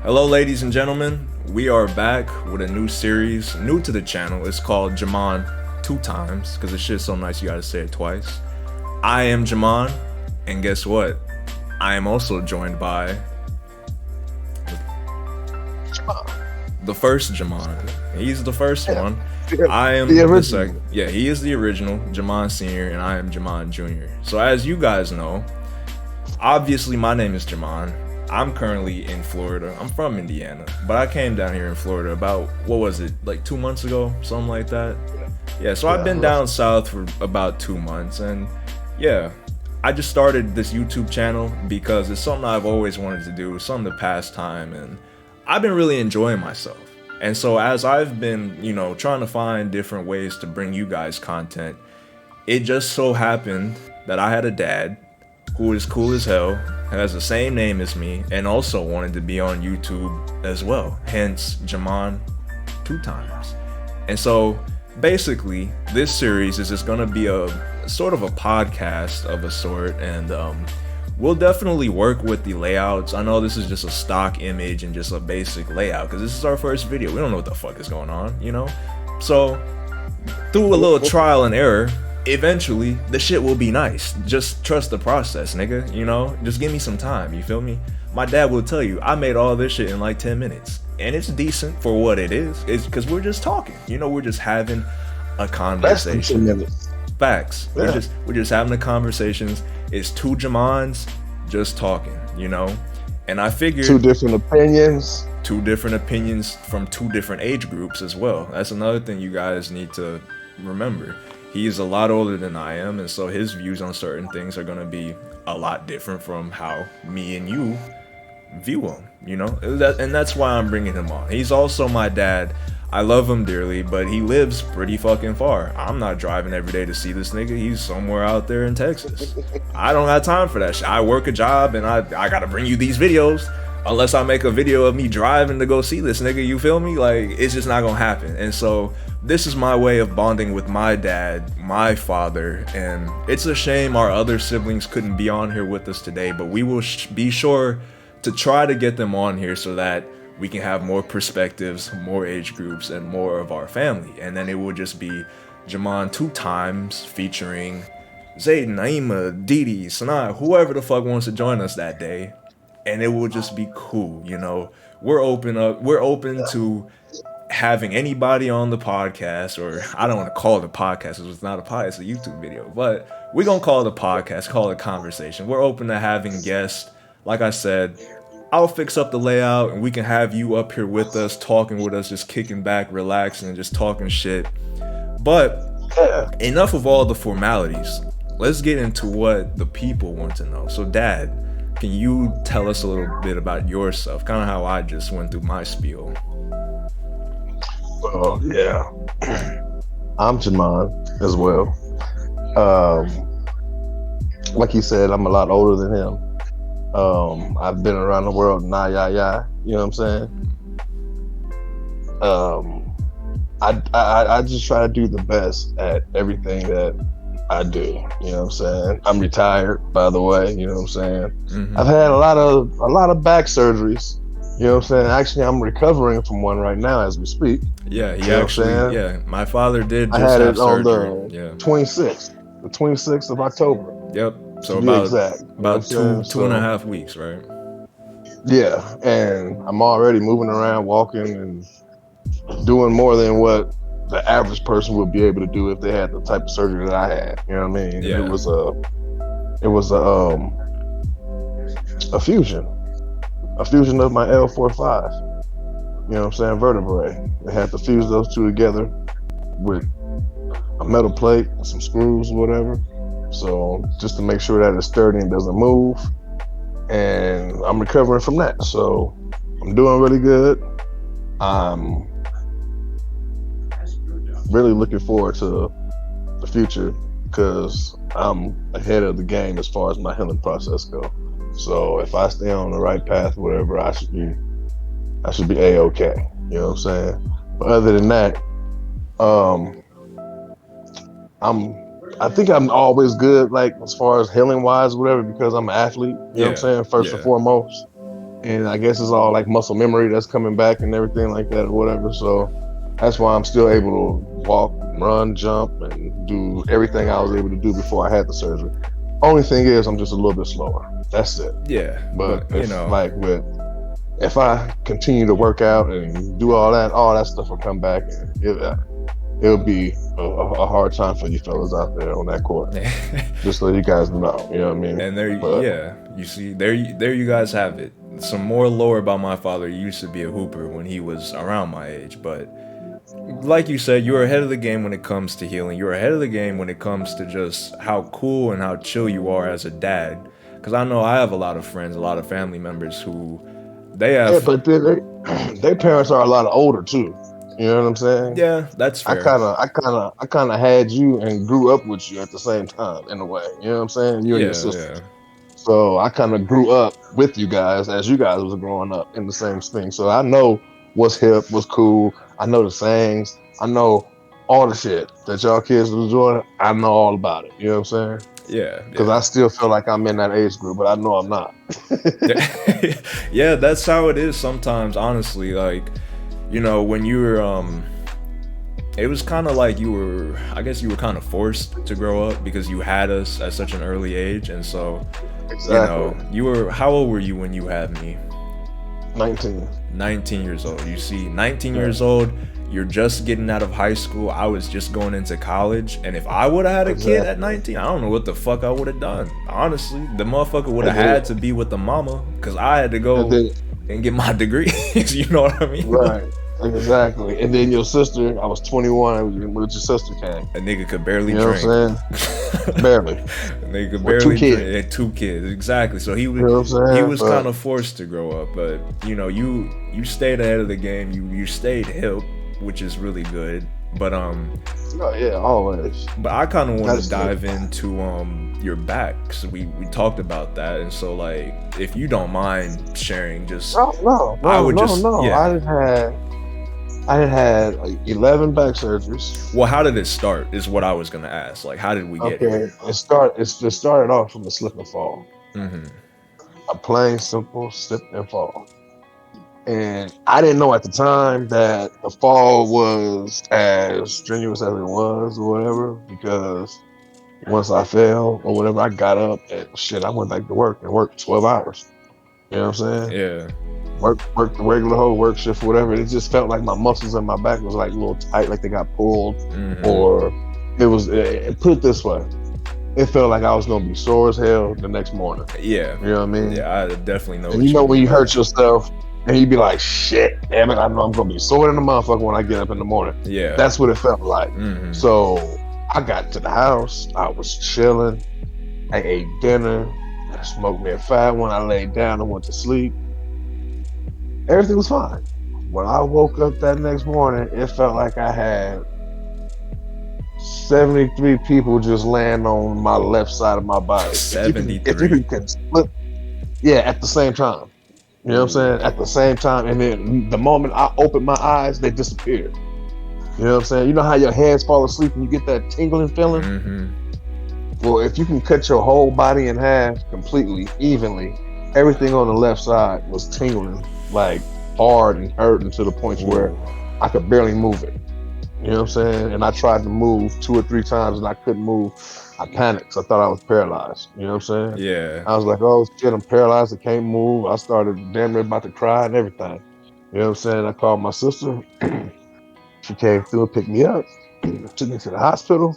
Hello, ladies and gentlemen. We are back with a new series, new to the channel. It's called Jamon two times because the shit's so nice you gotta say it twice. I am Jamon, and guess what? I am also joined by the first Jamon. He's the first one. I am the second. Yeah, he is the original, Jamon Sr., and I am Jamon Jr. So as you guys know, obviously my name is Jamon. I'm currently in Florida. I'm from Indiana, but I came down here in Florida about, what was it, like 2 months ago? Something like that. Yeah, so I've been down south for about 2 months, and yeah, I just started this YouTube channel because it's something I've always wanted to do, something to pass time, and I've been really enjoying myself. And so as I've been, trying to find different ways to bring you guys content, it just so happened that I had a dad who is cool as hell, has the same name as me, and also wanted to be on YouTube as well. Hence, Jamon two times. And so basically, this series is just gonna be a sort of a podcast of a sort, and we'll definitely work with the layouts. I know this is just a stock image and just a basic layout because this is our first video. We don't know what the fuck is going on, So through a little trial and error, eventually the shit will be nice. Just trust the process, nigga. Just give me some time, you feel me? My dad will tell you I made all this shit in like 10 minutes, and it's decent for what it is. It's because we're just talking, we're just having a conversation. Facts. Yeah. We're just having the conversations. It's two Jamons just talking, and I figured two different opinions from two different age groups as well. That's another thing you guys need to remember. He's a lot older than I am, and so his views on certain things are going to be a lot different from how me and you view him, and that's why I'm bringing him on. He's also my dad. I love him dearly, but he lives pretty fucking far. I'm not driving every day to see this nigga. He's somewhere out there in Texas. I don't have time for that shit. I work a job, and I gotta bring you these videos. Unless I make a video of me driving to go see this nigga, you feel me? Like, it's just not gonna happen. And so this is my way of bonding with my dad, my father, and it's a shame our other siblings couldn't be on here with us today, but we will be sure to try to get them on here so that we can have more perspectives, more age groups, and more of our family. And then it will just be Jamon two times featuring Zayden, Naima, Didi, Sanaa, whoever the fuck wants to join us that day. And it will just be cool, We're open to having anybody on the podcast, or I don't want to call it a podcast because it's not a podcast, it's a YouTube video, but we're gonna call it a podcast, call it a conversation. We're open to having guests. Like I said, I'll fix up the layout and we can have you up here with us, talking with us, just kicking back, relaxing, and just talking shit. But enough of all the formalities. Let's get into what the people want to know. So Dad, can you tell us a little bit about yourself? Kind of how I just went through my spiel. Well, yeah. I'm Jamon as well. Like you said, I'm a lot older than him. I've been around the world, you know what I'm saying? I just try to do the best at everything that I do, you know what I'm saying? I'm retired, by the way, you know what I'm saying? Mm-hmm. I've had a lot of back surgeries, you know what I'm saying? Actually, I'm recovering from one right now as we speak. Yeah, my father did just have surgery. On the 26th of October. Yep. So about two and a half weeks, right? Yeah, and I'm already moving around, walking, and doing more than what the average person would be able to do if they had the type of surgery that I had. You know what I mean? Yeah. It was a fusion of my L4-5. You know what I'm saying? Vertebrae. They had to fuse those two together with a metal plate and some screws or whatever. So just to make sure that it's sturdy and doesn't move. And I'm recovering from that. So I'm doing really good. I'm really looking forward to the future because I'm ahead of the game as far as my healing process goes. So if I stay on the right path, whatever, I should be A-okay. You know what I'm saying? But other than that, I think I'm always good, like as far as healing wise, whatever, because I'm an athlete. You know what I'm saying? First and foremost. and I guess it's all like muscle memory that's coming back and everything like that or whatever. So that's why I'm still able to walk, run, jump, and do everything I was able to do before I had the surgery. Only thing is, I'm just a little bit slower. That's it. Yeah, But but if I continue to work out and do all that stuff will come back, and it'll be a hard time for you fellas out there on that court. Just so you guys know, you know what I mean? and there, But yeah, you see, there you guys have it. Some more lore about my father. He used to be a hooper when he was around my age, but like you said, you're ahead of the game when it comes to healing. You're ahead of the game when it comes to just how cool and how chill you are as a dad. Because I know I have a lot of friends, a lot of family members who they yeah, have. but their parents are a lot older too. You know what I'm saying? Yeah, that's fair. I kind of had you and grew up with you at the same time in a way. You know what I'm saying? You and your Yeah, sisters. yeah, So I kind of grew up with you guys as you guys was growing up in the same thing. So I know what's hip, what's cool. I know the sayings. I know all the shit that y'all kids was doing. I know all about it. You know what I'm saying? yeah, Because yeah. I still feel like I'm in that age group, but I know I'm not. Yeah, that's how it is sometimes, honestly. Like, when you were it was kind of like I guess you were kind of forced to grow up because you had us at such an early age. And so, Exactly. how old were you when you had me? 19. 19 years old. You see, 19 years old, you're just getting out of high school. I was just going into college. And if I would have had a kid at Exactly. 19, I don't know what the fuck I would have done. Honestly, the motherfucker would have And then, had to be with the mama because I had to and go then, and get my degree. You know what I mean? right. Exactly. And then your sister, I was 21 when your sister came. A nigga could barely You know what drink. I'm saying? Barely. A nigga could With two barely drink. kids. Had two kids, exactly. So You know what I'm he saying? was kind of forced to grow up. But you stayed ahead of the game. You stayed hip, which is really good. But Oh, yeah, always. but I kind of want Gotta to stay. dive into your back. So we talked about that, and so like if you don't mind sharing, just No, no, I no, would no, just no. yeah. I had like 11 back surgeries. Well, how did it start? Is what I was gonna ask. Like, how did we get Okay, here? it started off from a slip and fall, Hmm. a plain simple slip and fall, and I didn't know at the time that the fall was as strenuous as it was or whatever. Because once I fell or whatever, I got up and shit. I went back to work and worked 12 hours. You know what I'm saying? Yeah. Work the regular whole work shift, whatever. It just felt like my muscles in my back was like a little tight, like they got pulled, Hmm. or it was. Put it this way, it felt like I was gonna be sore as hell the next morning. Yeah. You know what I mean? Yeah. I definitely know And you what you know when mean you by hurt that. yourself and you be like, "Shit, damn it! I know I'm gonna be sore in the motherfucker when I get up in the morning." Yeah. That's what it felt like. Hmm. So I got to the house. I was chilling. I ate dinner. I smoked me a fat one. I laid down and went to sleep. Everything was fine. When I woke up that next morning, it felt like I had 73 people just land on my left side of my body. If you 73. can split, yeah, at the same time. You know what I'm saying? At the same time, and then the moment I opened my eyes, they disappeared. You know what I'm saying? You know how your hands fall asleep and you get that tingling feeling? Hmm. Well, if you can cut your whole body in half completely, evenly, everything on the left side was tingling like hard and hurting to the point where Ooh. I could barely move it. You know what I'm saying? And I tried to move 2 or 3 times and I couldn't move. I panicked 'cause I thought I was paralyzed. You know what I'm saying? Yeah. I was like, oh shit, I'm paralyzed. I can't move. I started damn near about to cry and everything. You know what I'm saying? I called my sister. She came through and picked me up, took me to the hospital.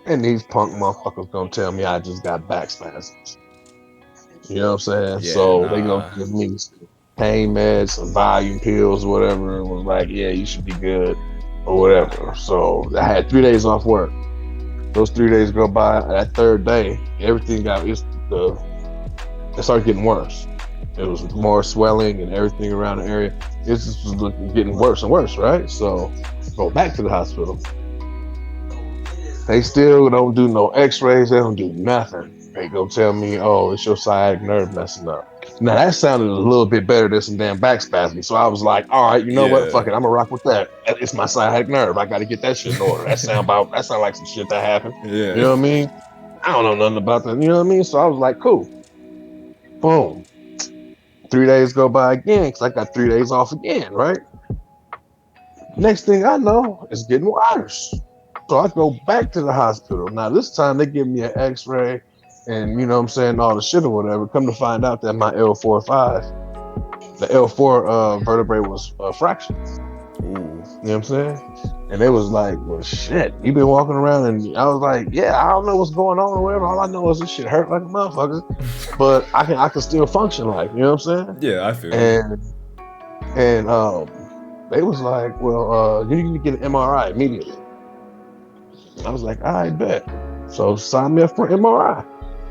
And these punk motherfuckers gonna tell me I just got back spasms. You know what I'm saying? Yeah. So they gonna Nah. give me some pain meds, some volume pills, whatever. And was like, yeah, you should be good or whatever. So I had 3 days off work. Those 3 days go by. That third day, everything it started getting worse. It was more swelling and everything around the area. It just was getting worse and worse, right? So go back to the hospital. They still don't do no x-rays. They don't do nothing. They go tell me, oh, it's your sciatic nerve messing up. Now that sounded a little bit better than some damn back spasm. So I was like, all right, you know what? Yeah. Fuck it. I'm gonna rock with that. It's my sciatic nerve. I gotta get that shit in order. That sound like some shit that happened. You Yeah. know what I mean? I don't know nothing about that. You know what I mean? So I was like, cool. Boom. 3 days go by again because I got 3 days off again, right? Next thing I know, it's getting worse. So I go back to the hospital. Now this time they give me an X-ray, and you know what I'm saying, all the shit or whatever. Come to find out that my L4-5, the L4 vertebrae was fractured. Ooh. You know what I'm saying? And they was like, well, shit, you been walking around, and I was like, yeah, I don't know what's going on or whatever. All I know is this shit hurt like a motherfucker, but I can still function like, you know what I'm saying? Yeah, I feel And they was like, well, you need to get an MRI immediately. I was like, I bet. So sign me up for an MRI.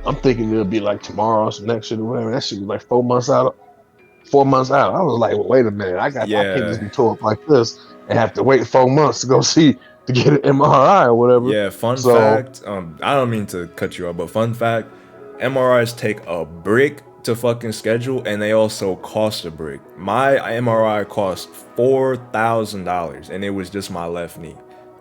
I'm thinking it'll be like tomorrow or some next shit or whatever. That shit was like 4 months out. 4 months out. I was like, well, wait a minute. I can't just be tore up like this and have to wait 4 months to go see to get an MRI or whatever. Yeah, fun fact. I don't mean to cut you off, but fun fact: MRIs take a brick to fucking schedule, and they also cost a brick. My MRI cost $4,000, and it was just my left knee.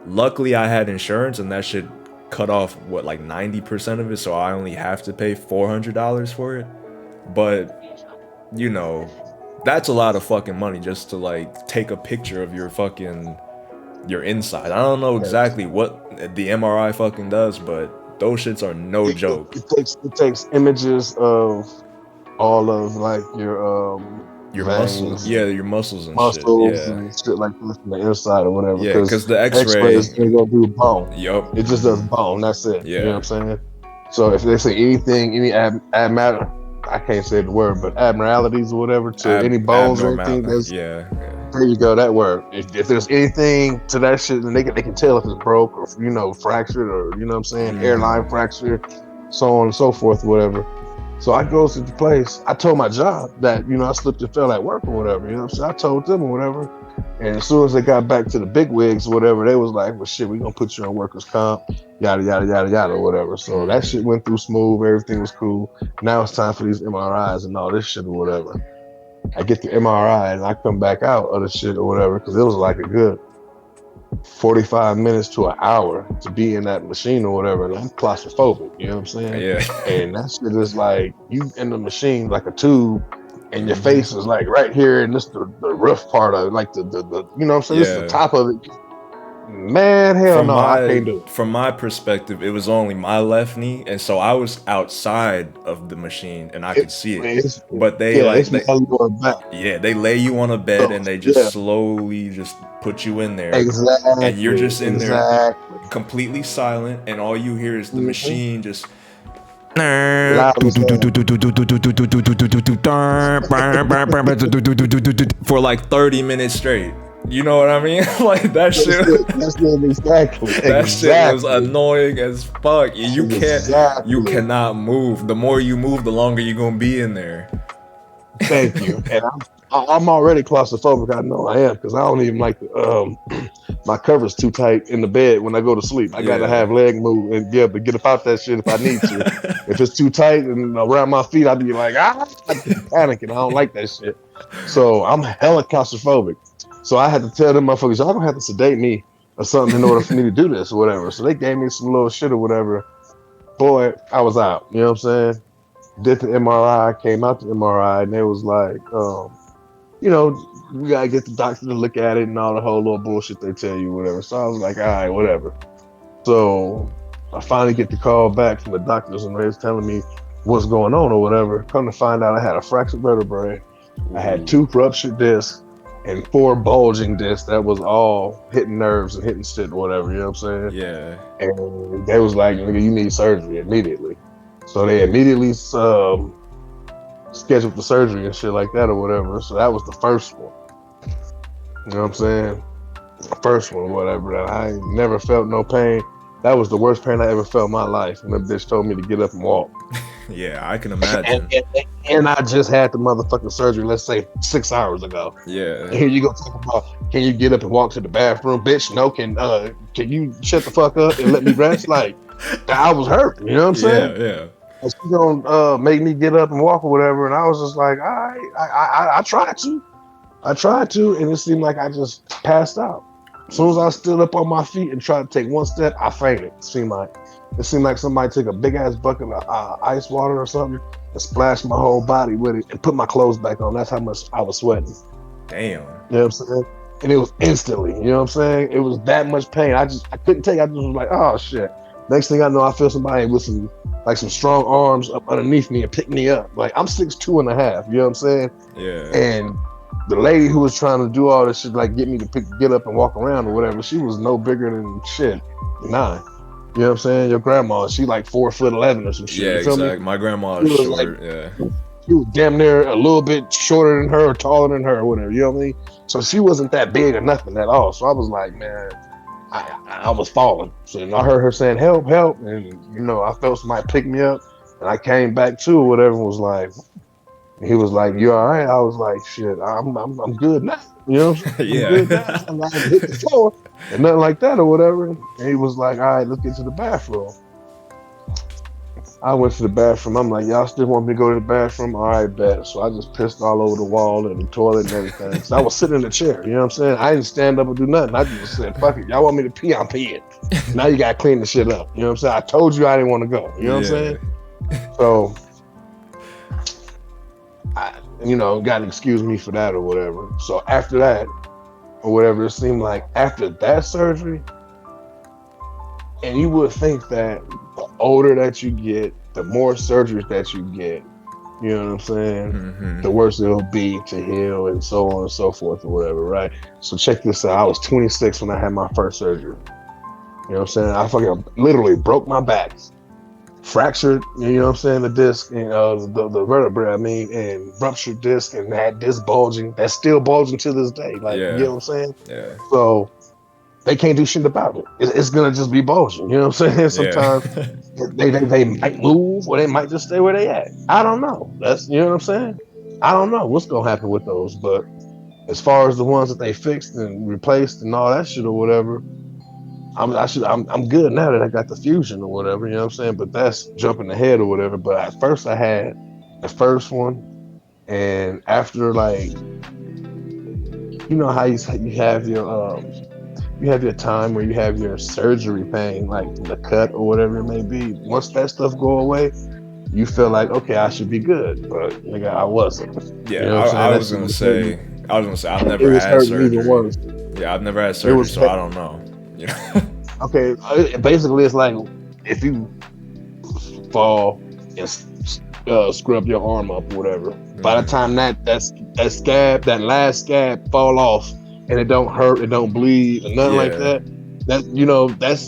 Luckily, I had insurance, and that should cut off what, like 90% of it, so I only have to pay $400 for it. But you know, that's a lot of fucking money just to like take a picture of your inside. I don't know exactly what the MRI fucking does, but those shits are no joke. It takes images of all of like your muscles, your muscles and shit, and shit like this from the inside or whatever. Yeah, because the X-ray is gonna do bone. Yup. It just does bone. That's it. Yeah. You know what I'm saying? So if they say anything, any abnormal, I can't say the word, but abnormalities or whatever to any bones or anything, there you go, that word. If there's anything to that shit, then they can tell if it's broke or, you know, fractured or, you know what I'm saying, airline fracture, so on and so forth, whatever. So I go to the place. I told my job that, you know, I slipped and fell at work or whatever, you know what I'm saying? I told them or whatever. And as soon as they got back to the big wigs or whatever, they was like, well, shit, we're going to put you on workers' comp, yada, yada, yada, yada, or whatever. So that shit went through smooth. Everything was cool. Now it's time for these MRIs and all this shit or whatever. I get the MRI and I come back out of the shit or whatever because it was like a good 45 minutes to an hour to be in that machine or whatever. And I'm claustrophobic, you know what I'm saying? Yeah. And that shit is like, you in the machine like a tube, and your face is like right here, and this the rough part of it, like the you know what I'm saying? This is the top of it. Man, hell no, I can't do it. From my perspective, it was only my left knee, and so I was outside of the machine and I could see it. But they they lay you on a bed and they just slowly just put you in there. Exactly. And you're just in there completely silent, and all you hear is the machine just for like 30 minutes straight. You know what I mean? Like that shit. That's exactly. That shit was annoying as fuck. You cannot move. The more you move, the longer you're gonna be in there. Thank you. And I'm already claustrophobic. I know I am because I don't even like my cover's too tight in the bed when I go to sleep. I gotta have leg move and be able to get about that shit if I need to. If it's too tight and around my feet, I'd be like, I'm panicking. I don't like that shit. So I'm hella claustrophobic. So I had to tell them motherfuckers, y'all don't have to sedate me or something in order for me to do this or whatever. So they gave me some little shit or whatever. Boy, I was out. You know what I'm saying? Did the MRI, came out the MRI, and they was like, you know, we gotta get the doctor to look at it and all the whole little bullshit they tell you, whatever. So I was like, all right, whatever. So I finally get the call back from the doctors, and they was telling me what's going on or whatever. Come to find out, I had a fractured vertebrae. I had 2 ruptured discs and 4 bulging discs that was all hitting nerves and hitting shit or whatever, you know what I'm saying? Yeah. And they was like, nigga, you need surgery immediately. So they immediately scheduled the surgery and shit like that or whatever. So that was the first one. You know what I'm saying? The first one or whatever. That I never felt no pain. That was the worst pain I ever felt in my life when the bitch told me to get up and walk. Yeah, I can imagine. And I just had the motherfucking surgery, let's say 6 hours ago. Yeah. And here you go talk about, can you get up and walk to the bathroom? Bitch, no, can you shut the fuck up and let me rest? Like, I was hurt, you know what I'm saying? Yeah. And she gonna make me get up and walk or whatever. And I was just like, all right, I tried to. And it seemed like I just passed out. As soon as I stood up on my feet and tried to take one step, I fainted. It seemed like somebody took a big ass bucket of ice water or something and splashed my whole body with it and put my clothes back on. That's how much I was sweating. Damn. You know what I'm saying? And it was instantly, you know what I'm saying? It was that much pain. I couldn't take it. I just was like, oh shit. Next thing I know, I feel somebody with some strong arms up underneath me and pick me up. Like I'm 6'2.5", you know what I'm saying? Yeah. And the lady who was trying to do all this shit, like get me to get up and walk around or whatever, she was no bigger than 9. You know what I'm saying? Your grandma, she like 4'11" or some shit. Yeah, you feel exactly. me? My grandma She is was short. Yeah. She was damn near a little bit shorter than her or taller than her or whatever. You know what I mean? So she wasn't that big or nothing at all. So I was like, man, I was falling. So I heard her saying, help, help. And, you know, I felt somebody pick me up. And I came back to or whatever, was like, he was like, you all right? I was like, shit, I'm good now. You know, I'm Yeah. good now. I'm not hit the floor and nothing like that or whatever. And he was like, all right, let's get to the bathroom. I went to the bathroom. I'm like, y'all still want me to go to the bathroom? All right, bet. So I just pissed all over the wall and the toilet and everything. So I was sitting in the chair, you know what I'm saying? I didn't stand up or do nothing. I just said, fuck it. Y'all want me to pee? I'm peeing. Now you got to clean the shit up. You know what I'm saying? I told you I didn't want to go. You know what I'm saying? So, got to excuse me for that or whatever. So after that or whatever, it seemed like after that surgery, and you would think that the older that you get, the more surgeries that you get, you know what I'm saying? Mm-hmm. The worse it'll be to heal and so on and so forth or whatever, right? So check this out. I was 26 when I had my first surgery. You know what I'm saying? I fucking literally broke my back, fractured, you know what I'm saying, the disc, and the vertebrae, and ruptured disc and had disc bulging. That's still bulging to this day. Like, Yeah. you know what I'm saying? Yeah. So they can't do shit about it. It's gonna just be bulging. You know what I'm saying? Sometimes they might move or they might just stay where they at. I don't know. That's, you know what I'm saying? I don't know what's gonna happen with those. But as far as the ones that they fixed and replaced and all that shit or whatever, I'm good now that I got the fusion or whatever. You know what I'm saying? But that's jumping ahead or whatever. But at first I had the first one, and after, like, you know how you have your time where you have your surgery pain, like the cut or whatever it may be. Once that stuff go away, you feel like, okay, I should be good, but nigga, I wasn't. Yeah, You know what I'm saying? I was gonna say, I've It never was had hurting even surgery. worse. Yeah, I've never had It surgery, was so I don't know. You know? okay. Basically, it's like if you fall and scrub your arm up or whatever. By the time that last scab fall off and it don't hurt, it don't bleed, or nothing like that. That's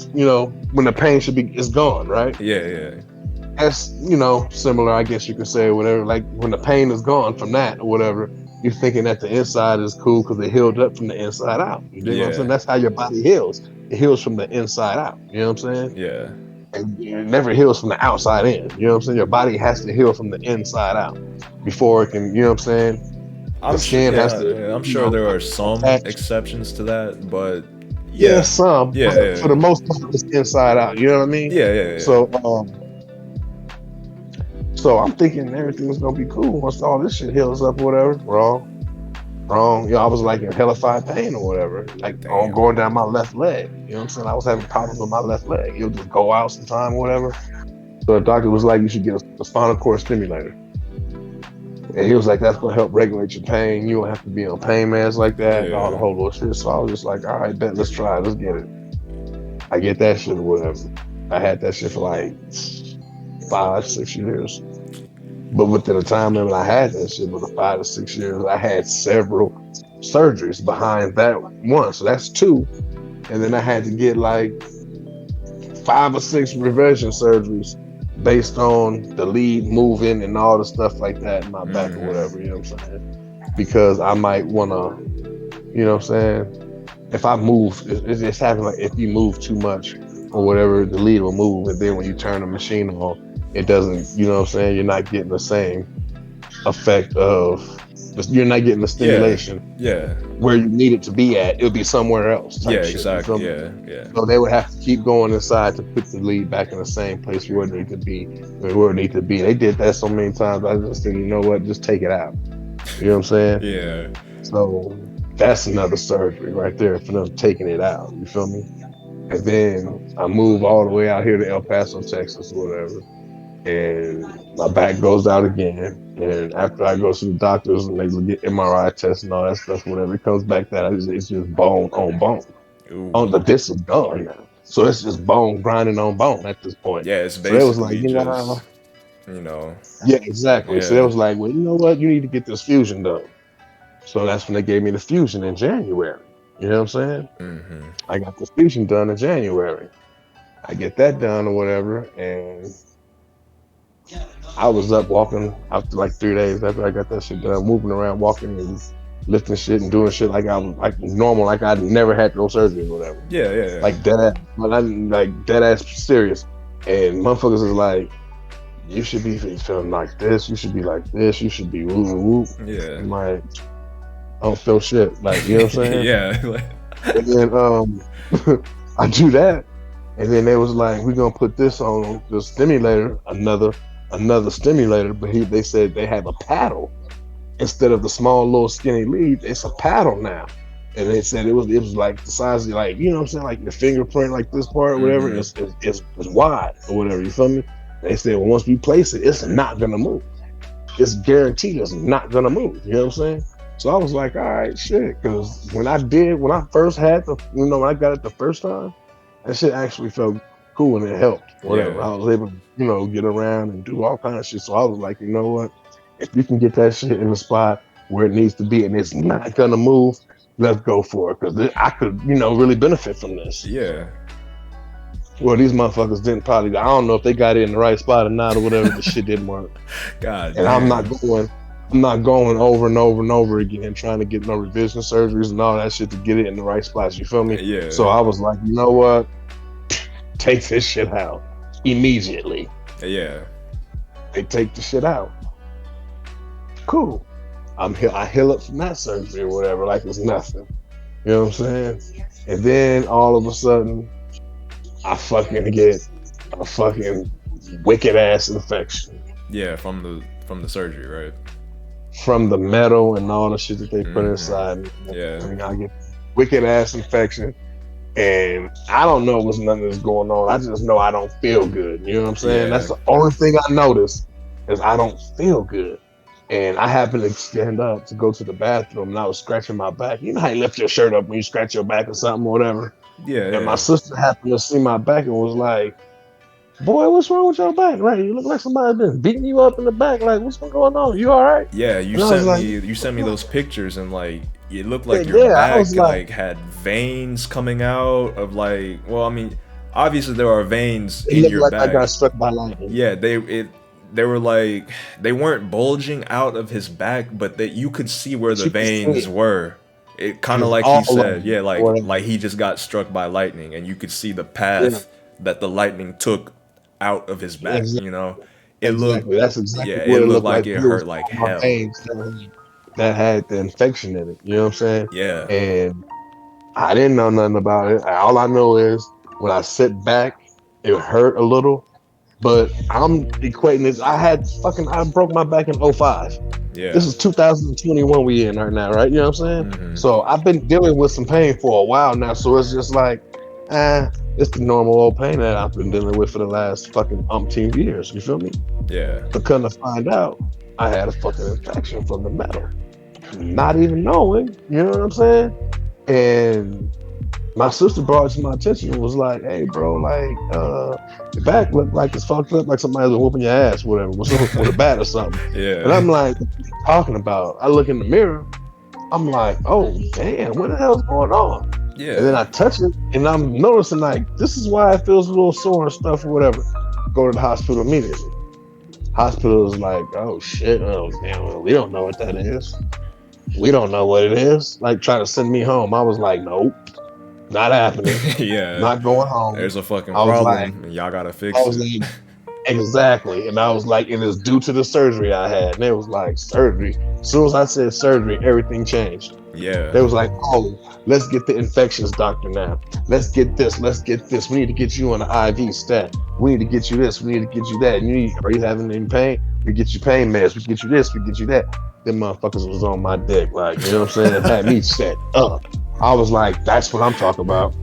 when the pain is gone, right? Yeah. That's similar, I guess you could say, or whatever. Like when the pain is gone from that or whatever, you're thinking that the inside is cool because it healed up from the inside out. You dig what I'm saying? That's how your body heals. It heals from the inside out. You know what I'm saying? Yeah. And it never heals from the outside in. You know what I'm saying? Your body has to heal from the inside out before it can, you know what I'm saying? The skin has to. I'm sure there are some attach. exceptions to that, but Yeah, some. Yeah, but for the most part, it's inside out. You know what I mean? Yeah. So I'm thinking everything's gonna be cool once all this shit heals up or whatever. Wrong. I was like in hellified pain or whatever, like going down my left leg. You know what I'm saying? I was having problems with my left leg. It would just go out sometime or whatever. So the doctor was like, you should get a spinal cord stimulator. And he was like, that's gonna help regulate your pain. You don't have to be on pain meds like that and all the whole little shit. So I was just like, all right, bet, let's try it. Let's get it. I get that shit or whatever. I had that shit for like 5-6 years. But within the time limit I had that shit, with the 5 to 6 years, I had several surgeries behind that one. So that's 2. And then I had to get like 5 or 6 revision surgeries based on the lead moving and all the stuff like that in my back or whatever, you know what I'm saying? Because I might want to, you know what I'm saying? If I move, it's happening like if you move too much or whatever, the lead will move. And then when you turn the machine on, it doesn't, you know what I'm saying? You're not getting the same effect you're not getting the stimulation where you need it to be at. It'll be somewhere else. Exactly. Yeah. So they would have to keep going inside to put the lead back in the same place where it needs to be. They did that so many times. I just said, you know what? Just take it out. You know what I'm saying? Yeah. So That's another surgery right there for them taking it out. You feel me? And then I move all the way out here to El Paso, Texas, or whatever. And my back goes out again. And after I go to the doctors and they get MRI tests and all that stuff, whatever, it comes back that it's just bone on bone. Ooh. On the disc is gone now. So it's just bone grinding on bone at this point. Yeah, it's So they was like, basically you know, just, you know, yeah, exactly. So they yeah. was like, well, you know what? You need to get this fusion done. So that's when they gave me the fusion in January. You know what I'm saying? Mm-hmm. I got the fusion done in January. I get that done or whatever, and I was up walking after like 3 days after I got that shit done, moving around, walking and lifting shit and doing shit like I was like normal, like I'd never had no surgery or whatever. Yeah, yeah, yeah. Like dead ass, but I'm like dead ass serious. And motherfuckers is like, you should be feeling like this, you should be like this, you should be woo woo woo. Yeah. I'm like, I don't feel shit. Like, you know what I'm saying? Yeah. And then I do that. And then they was like, we're gonna put this on the stimulator, another stimulator, but they said they have a paddle instead of the small little skinny lead. It's a paddle now, and they said it was like the size of like, you know what I'm saying, like your fingerprint, like this part or whatever. Mm-hmm. It's wide or whatever. You feel me? They said, well, once we place it, it's not gonna move. It's guaranteed it's not gonna move. You know what I'm saying? So I was like, all right, shit, because when I first had when I got it the first time, that shit actually felt cool and it helped. Whatever. Yeah. I was able to, get around and do all kinds of shit. So I was like, you know what? If you can get that shit in the spot where it needs to be and it's not gonna move, let's go for it. Because I could, really benefit from this. Yeah. Well, these motherfuckers didn't probably. I don't know if they got it in the right spot or not or whatever. The shit didn't work. God And damn. I'm not going over and over and over again trying to get no revision surgeries and all that shit to get it in the right spots. You feel me? Yeah. So I was like, you know what? Take this shit out immediately. Yeah. They take the shit out. Cool. I heal up from that surgery or whatever, like it's nothing. You know what I'm saying? And then all of a sudden, I fucking get a fucking wicked ass infection. Yeah, from the surgery, right? From the metal and all the shit that they put inside. Yeah. I get wicked ass infection. And I don't know what's nothing that's going on. I just know I don't feel good. You know what I'm saying? Yeah. That's the only thing I notice is I don't feel good. And I happened to stand up to go to the bathroom and I was scratching my back. You know how you lift your shirt up when you scratch your back or something or whatever? Yeah. And my sister happened to see my back and was like, boy, what's wrong with your back? Right? You look like somebody's been beating you up in the back. Like, what's going on? You all right? Yeah, you sent me those pictures and like it looked like Yeah, your I back was like had veins coming out of like, well, I mean, obviously there are veins in your back. I got struck by lightning. Yeah, they were like, they weren't bulging out of his back, but that you could see where the veins were. It kind of like he said, yeah, like he just got struck by lightning, and you could see the path that the lightning took out of his back. Exactly. You know, it looked that's exactly yeah, what it looked like it hurt like hell. That had the infection in it. You know what I'm saying? Yeah. And I didn't know nothing about it. All I know is when I sit back, it hurt a little. But I'm equating this. I broke my back in 05. Yeah. This is 2021 we in right now, right? You know what I'm saying? Mm-hmm. So I've been dealing with some pain for a while now. So it's just like, it's the normal old pain that I've been dealing with for the last fucking umpteen years. You feel me? Yeah. But come to find out, I had a fucking infection from the metal. Not even knowing, you know what I'm saying? And my sister brought it to my attention and was like, hey, bro, like, your back look like it's fucked up, like somebody's been whooping your ass, whatever, with a bat or something. Yeah. And I'm like, what are you talking about? I look in the mirror, I'm like, oh, damn, what the hell's going on? Yeah. And then I touch it, and I'm noticing, like, this is why it feels a little sore and stuff or whatever. Go to the hospital immediately. Hospital is like, oh, shit, oh, damn, we don't know what that is. We don't know what it is. Like, trying to send me home. I was like, nope, not happening. Yeah. Not going home. There's a fucking problem, and y'all gotta fix it. Exactly. And I was like, and it's due to the surgery I had. And it was like, surgery. As soon as I said surgery, everything changed. Yeah. They was like, oh, let's get the infections doctor now. Let's get this. Let's get this. We need to get you on the IV stat. We need to get you this. We need to get you that. Are you having any pain? We get you pain meds. We get you this. We get you that. Them motherfuckers was on my dick. Like, you know what I'm saying? It had me set up. I was like, that's what I'm talking about.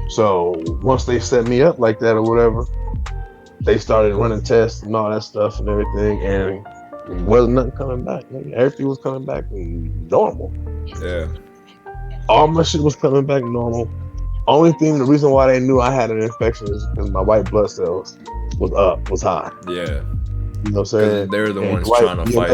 So once they set me up like that or whatever, they started running tests and all that stuff and everything, and wasn't nothing coming back. Everything was coming back normal. Yeah. All my shit was coming back normal. Only thing, the reason why they knew I had an infection is because my white blood cells was high. Yeah. You know what I'm saying? They're the And ones trying to fight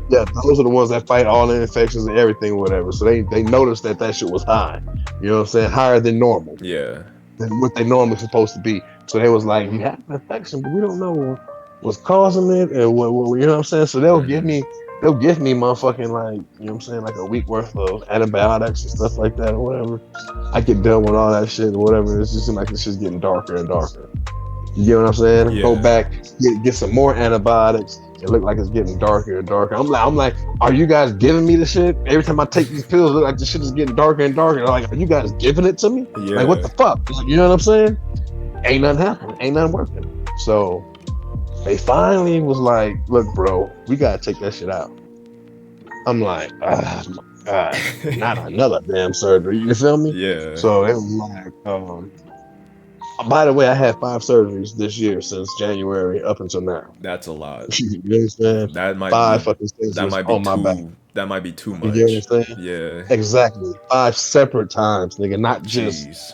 yeah, those are the ones that fight all the infections and everything or whatever. So they noticed that shit was high. You know what I'm saying? Higher than normal. Yeah. Than what they normally supposed to be. So they was like, you have an infection, but we don't know what's causing it and what you know what I'm saying? So they'll give me motherfucking, like, you know what I'm saying, like a week worth of antibiotics and stuff like that or whatever. I get done with all that shit or whatever. It's just like it's just getting darker and darker. You get what I'm saying? Yeah. Go back, get some more antibiotics. It look like it's getting darker and darker. I'm like, are you guys giving me the shit? Every time I take these pills, it look like the shit is getting darker and darker. I'm like, are you guys giving it to me? Yeah. Like, what the fuck? Like, you know what I'm saying? Ain't nothing happening. Ain't nothing working. So they finally was like, look, bro, we gotta take that shit out. I'm like, oh my God, not another damn surgery. You feel me? Yeah. So it was like, by the way, I had 5 surgeries this year since January up until now. That's a lot. You know what I'm saying? That might 5 be fucking surgeries that might be on my back. that might be too much. You get what I'm saying? Yeah. Exactly. 5 separate times, nigga. Not just, Jeez.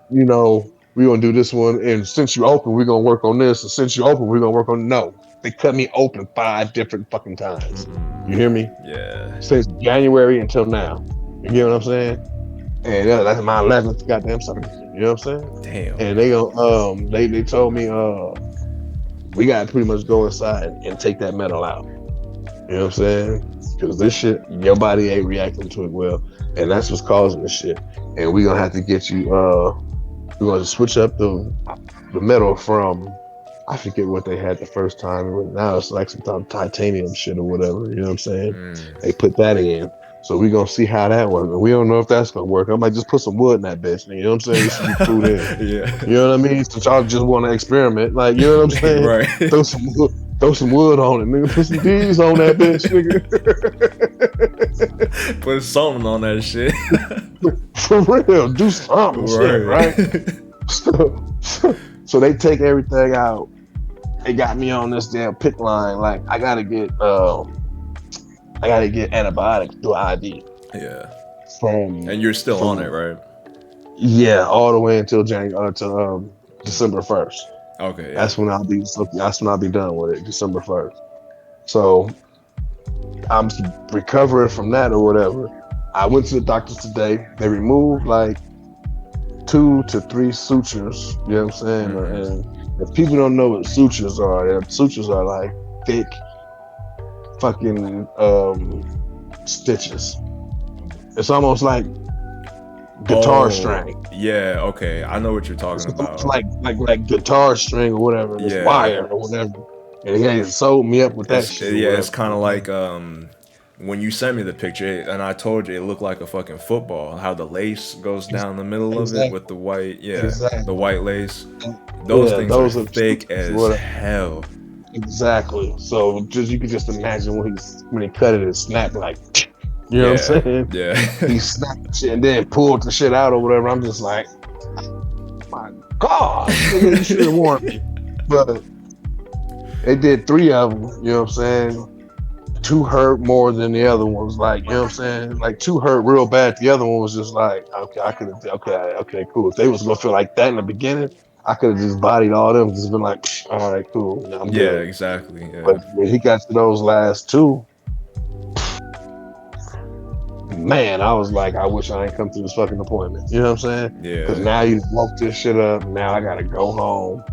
you know, we're gonna do this one, and since you open, we're gonna work on this, and since you open, we're gonna work on no. They cut me open 5 different fucking times. You hear me? Yeah. Since January until now. You get what I'm saying? And that's my 11th goddamn surgery. You know what I'm saying? Damn. And they told me we gotta pretty much go inside and take that metal out. You know what I'm saying? Because this shit, your body ain't reacting to it well, and that's what's causing the shit. And we're gonna have to get you. We're gonna switch up the metal from, I forget what they had the first time. Now it's like some titanium shit or whatever. You know what I'm saying? They put that in. So we're gonna see how that works. We don't know if that's gonna work. I might just put some wood in that bitch. You know what I'm saying? Just be food in. Yeah. You know what I mean? So y'all just want to experiment, like, you know what I'm saying? Right. Throw some wood on it, nigga. Put some D's on that bitch, nigga. Put something on that shit. For real, do something, shit, right? So they take everything out. They got me on this damn pick line. Like, I gotta get antibiotics through IV. Yeah. And you're still on it, right? Yeah, all the way until December 1st. Okay. Yeah. That's when I'll be done with it, December 1st. So I'm recovering from that or whatever. I went to the doctor today. They removed like 2 to 3 sutures. You know what I'm saying? And if people don't know what sutures are like thick fucking stitches. It's almost like guitar string. Yeah, okay. I know what you're talking about. It's like guitar string or whatever. It's wire or whatever. And they sold me up with that shit. Yeah, it's kind of like when you sent me the picture, and I told you it looked like a fucking football. How the lace goes down the middle of it with the white, the white lace. Those things are thick as hell. Exactly. So you can just imagine when he cut it, it snapped like. You know what I'm saying? Yeah. He snapped the shit and then pulled the shit out or whatever. I'm just like, my God, you should have warned me. But they did 3 of them, you know what I'm saying? 2 hurt more than the other ones. Like, you know what I'm saying? Like 2 hurt real bad. The other one was just like, okay, cool. If they was gonna feel like that in the beginning, I could have just bodied all them, just been like, all right, cool. I'm good. Yeah, exactly. Yeah. But when he got to those last 2, man, I was like, I wish I ain't come to this fucking appointment. You know what I'm saying? Yeah. Because now you woke this shit up. Now I gotta go home.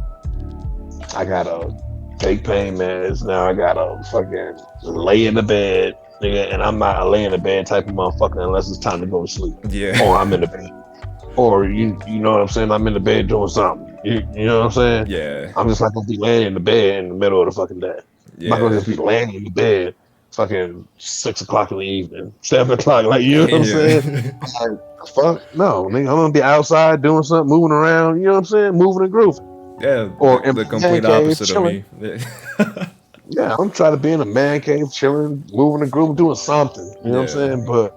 I gotta take pain meds. Now I gotta fucking lay in the bed, nigga. And I'm not a lay in the bed type of motherfucker unless it's time to go to sleep. Yeah. Or I'm in the bed. Or you know what I'm saying? I'm in the bed doing something. You know what I'm saying? Yeah. I'm just not gonna be laying in the bed in the middle of the fucking day. I'm not gonna Yeah. just be laying in the bed fucking 6 o'clock in the evening, 7 o'clock. Like, you know what I'm saying? Yeah. Like, fuck no, nigga. I'm gonna be outside doing something, moving around. You know what I'm saying? Moving and grooving. Yeah. Or in The my man complete cave opposite of chilling. me. Yeah, I'm trying to be in a man cave chilling, moving and grooving, doing something. You know what I'm Yeah. saying? But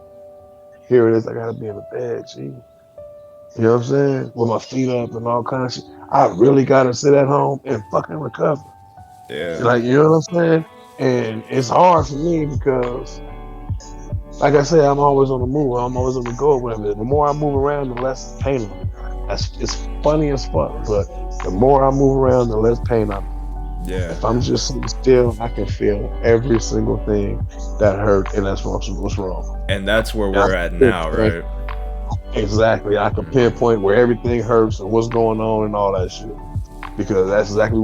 here it is. I gotta be in the bed. Gee. You know what I'm saying? With my feet up and all kinds of shit. I really gotta sit at home and fucking recover. Yeah. Like, you know what I'm saying? And it's hard for me because, like I said, I'm always on the move. I'm always on the go. Whatever. The more I move around, the less pain I'm in. It's funny as fuck, but the more I move around, the less pain I'm in. Yeah. If I'm just sitting still, I can feel every single thing that hurt, and that's what's wrong. And that's where And I we're can at now, pinpoint- right? Exactly. I can pinpoint where everything hurts and what's going on and all that shit. Because that's exactly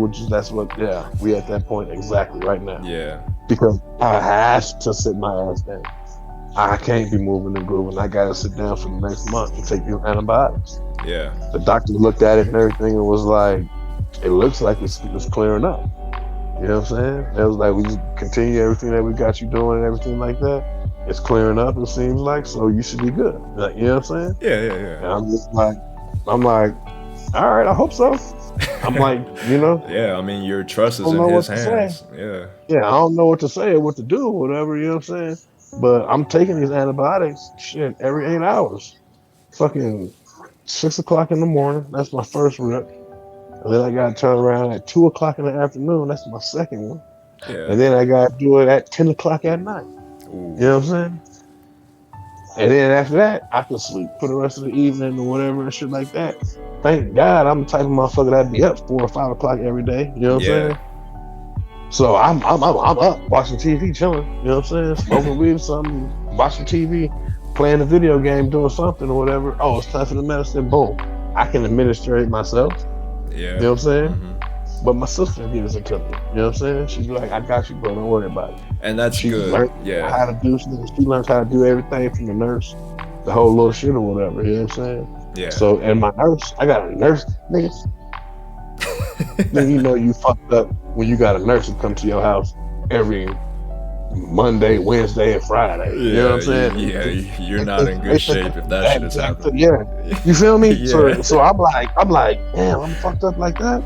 yeah, we at that point exactly right now. Yeah. Because I have to sit my ass down. I can't be moving and grooving. I gotta sit down for the next month and take these antibiotics. Yeah. The doctor looked at it and everything and was like, it looks like it's clearing up. You know what I'm saying? It was like, we just continue everything that we got you doing and everything like that. It's clearing up, it seems like, so you should be good. Like, you know what I'm saying? Yeah. Yeah. And Yeah. I'm like, all right, I hope so. I'm like, you know, Yeah. I mean, your trust I is don't in know what his to say. hands. Yeah. Yeah, I don't know what to say or what to do or whatever, you know what I'm saying? But I'm taking these antibiotics, shit, every 8 hours. Fucking 6 o'clock in the morning, that's my first rip. And then I gotta turn around at 2 o'clock in the afternoon, that's my second one. Yeah. And then I gotta do it at 10 o'clock at night. Ooh. You know what I'm saying? And then after that, I can sleep for the rest of the evening or whatever and shit like that. Thank God I'm the type of motherfucker that'd be up 4 or 5 o'clock every day. You know what I'm Yeah. saying? So I'm up watching TV, chilling. You know what I'm saying? Smoking weed or something, watching TV, playing a video game, doing something or whatever. Oh, it's time for the medicine. Boom. I can administer it myself. Yeah. You know what I'm saying? Mhm. But my sister gives it to me. You know what I'm saying? She's like, I got you, bro. Don't worry about it. And that's She good. learned Yeah. how to do shit. She learned how to do everything from the nurse, the whole little shit or whatever. You know what I'm saying? Yeah. So, and my nurse, I got a nurse, nigga. Then you know you fucked up when you got a nurse who come to your house every Monday, Wednesday, and Friday. You know what I'm saying? Yeah, you're not in good shape if that shit is happening. Yeah, you feel me? Yeah. So I'm like, damn, I'm fucked up like that.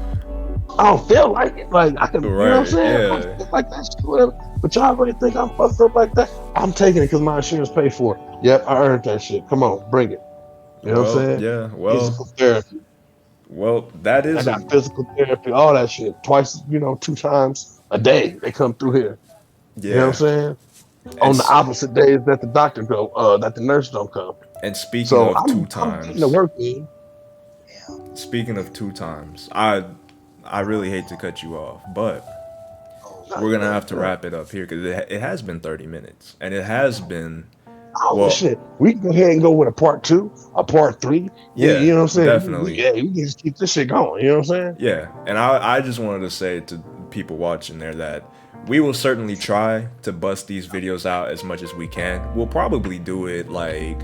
I don't feel like it. Like I can, you know what I'm Right, saying? yeah. I don't feel like that shit, whatever. But y'all really think I'm fucked up like that? I'm taking it because my insurance paid for it. Yep, I earned that shit. Come on, bring it. You know what I'm Well, saying? yeah. Physical therapy. Well, that I is got physical therapy, all that shit. Twice, 2 times a day they come through here. You know what I'm saying? On the opposite days that the doctor that the nurse don't come. And speaking So of two I'm times, getting to work, man. speaking of 2 times, I really hate to cut you off, but we're gonna have to wrap it up here because it has been 30 minutes, and it has been. Oh Well, shit! We can go ahead and go with a part 2, a part 3. Yeah, you know what I'm saying? definitely. We can just keep this shit going. You know what I'm saying? Yeah, and I just wanted to say to people watching there that we will certainly try to bust these videos out as much as we can. We'll probably do it like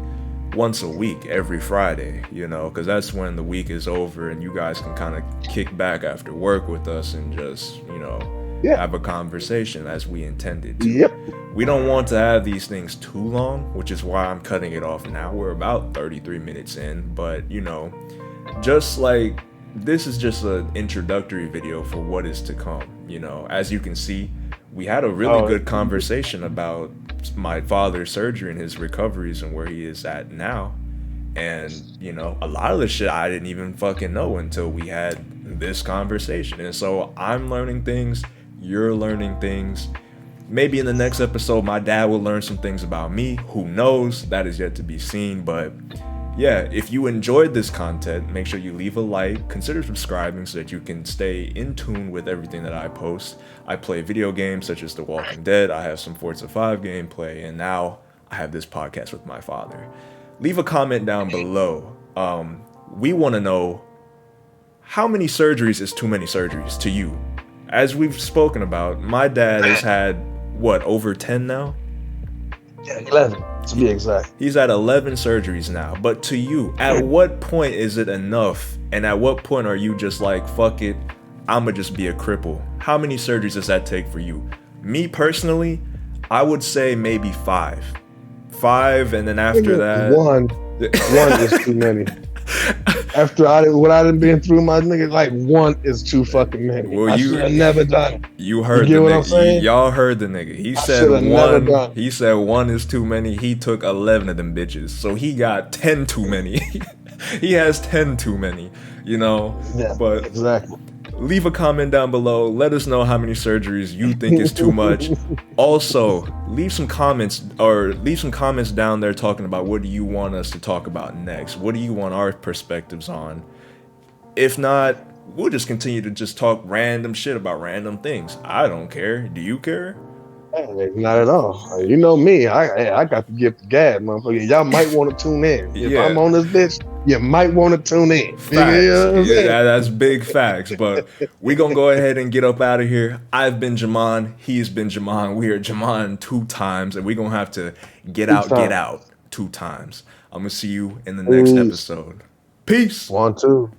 once a week, every Friday, because that's when the week is over and you guys can kind of kick back after work with us and just, have a conversation as we intended to. Yep. We don't want to have these things too long, which is why I'm cutting it off now. We're about 33 minutes in, but just like this is just an introductory video for what is to come. As you can see, we had a really good conversation about my father's surgery and his recoveries and where he is at now. And, a lot of the shit I didn't even fucking know until we had this conversation. And so I'm learning things, you're learning things. Maybe in the next episode, my dad will learn some things about me. Who knows? That is yet to be seen. But yeah, if you enjoyed this content, make sure you leave a like, consider subscribing so that you can stay in tune with everything that I post. I play video games such as The Walking Dead. I have some Forza 5 gameplay, and now I have this podcast with my father. Leave a comment down below. We want to know, how many surgeries is too many surgeries to you? As we've spoken about, my dad has had, over 10 now? Yeah, 11 to be exact. He's at 11 surgeries now. But to you, at what point is it enough? And at what point are you just like, fuck it, I'ma just be a cripple? How many surgeries does that take for you? Me personally, I would say maybe 5. 5, and then after that, one is too many. After what I done been through, my nigga, like 1 is too fucking many. Well, I should have never done it. You heard you the get what I'm nigga. saying? Y'all heard the nigga. He said 1. He said 1 is too many. He took 11 of them bitches. So he got 10 too many. He has 10 too many. You know. Yeah. But exactly. Leave a comment down below. Let us know how many surgeries you think is too much. Also, leave some comments down there talking about what do you want us to talk about next. What do you want our perspectives on? If not, we'll just continue to just talk random shit about random things. I don't care. Do you care? Hey, not at all. You know me. I got to give the gab, motherfucker. Y'all might want to tune in. If Yeah. I'm on this bitch, you might want to tune in. Facts. You know what I'm saying? That's big facts. But we gonna go ahead and get up out of here. I've been Jamon. He's been Jamon. We are Jamon 2 times, and we gonna have to get out 2 times. I'm gonna see you in the next episode. Peace. 1, 2.